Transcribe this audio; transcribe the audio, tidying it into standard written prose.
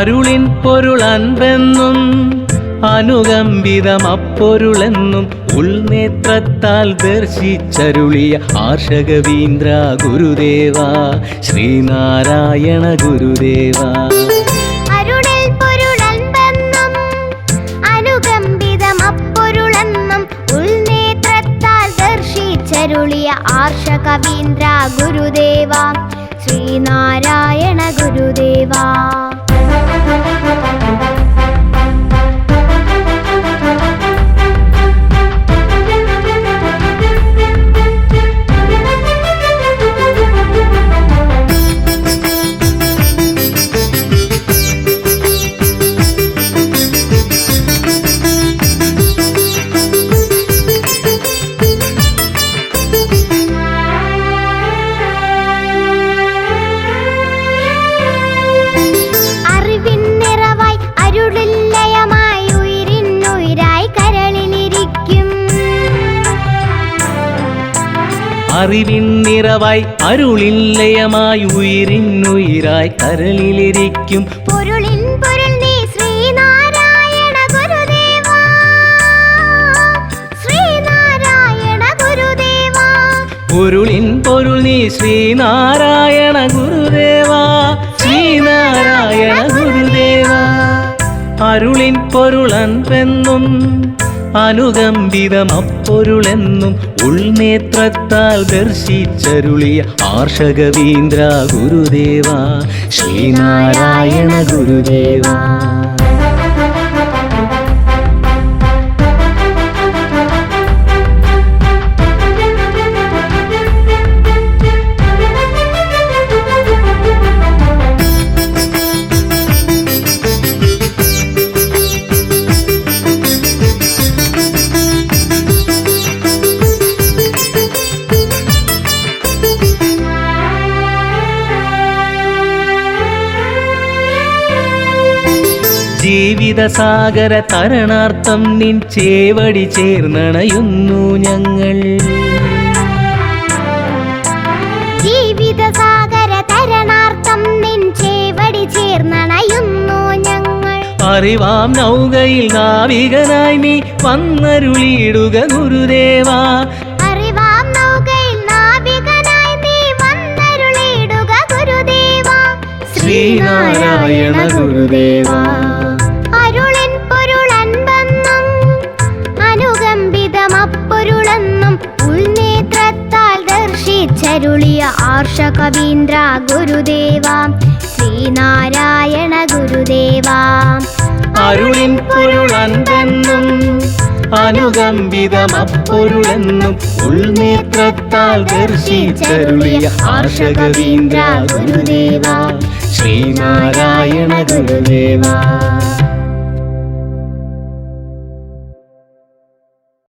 അരുളിൻ പൊരുൾ അൻപെന്നും അനുകമ്പിതമപ്പൊരുളെന്നും ഉൾനേത്രത്താൽ ദർശിച്ചരുളിയ ആർഷകവീന്ദ്ര ഗുരുദേവ ശ്രീനാരായണ ഗുരുദേവ. അരുളിൽ പൊരുളൻപെന്നും അനുകമ്പിതമപ്പൊരുളെന്നും ഉൾനേത്രത്താൽ ദർശിച്ചരുളിയ ആർഷകവീന്ദ്ര ഗുരുദേവ ശ്രീനാരായണ ഗുരുദേവ. അറിവിൻ നിറവായി അരുളില്ലയമായി ഉയിരിന്നുയിരായി കരളിലിരിക്കും പൊരുളിൻ പൊരുൾ നീ ശ്രീനാരായണ ഗുരുദേവ ശ്രീനാരായണ ഗുരുദേവ. പൊരുളിൻ പൊരുൾ നീ ശ്രീനാരായണ ഗുരുദേവ ശ്രീനാരായണ ഗുരുദേവ. അരുളിൻ പൊരുളൻപെന്നും അനുകമ്പിതമപ്പൊരുളെന്നും ഉൾനേത്രത്താൽ ദർശിച്ചരുളിയ ആർഷകവീന്ദ്ര ഗുരുദേവ ശ്രീനാരായണ ഗുരുദേവ. ജീവിതസാഗര തരണാർത്ഥം നിൻ ചേവടി ചേർന്നണയുന്നു ഞങ്ങൾ. ജീവിതസാഗര തരണാർത്ഥം നിൻ ചേവടി ചേർന്നണയുന്നു ഞങ്ങൾ. അറിവാം നൗകയിൽ നാവികനായി നീ വന്നരുളിയിടുക ഗുരുദേവ. അറിവാം നൗകയിൽ നാവികനായി നീ വന്നരുളിയിടുക ഗുരുദേവ ശ്രീനാരായണ ഗുരുദേവ. അരുളിൻ പൊരുളൻപെന്നും അനുകമ്പിതമപ്പൊരുളെന്നും ഉൾനേത്രത്താൽ ദർശിച്ചരുളിയ ആർഷകവീന്ദ്ര ഗുരുദേവ ശ്രീനാരായണ ഗുരുദേവ. അരുളിൻ പൊരുളൻപെന്നും അനുകമ്പിതമപ്പൊരുളെന്നും ഉൾനേത്രത്താൽ ദർശിച്ചരുളിയ ആർഷകവീന്ദ്ര ഗുരുദേവ ശ്രീനാരായണ ഗുരുദേവ.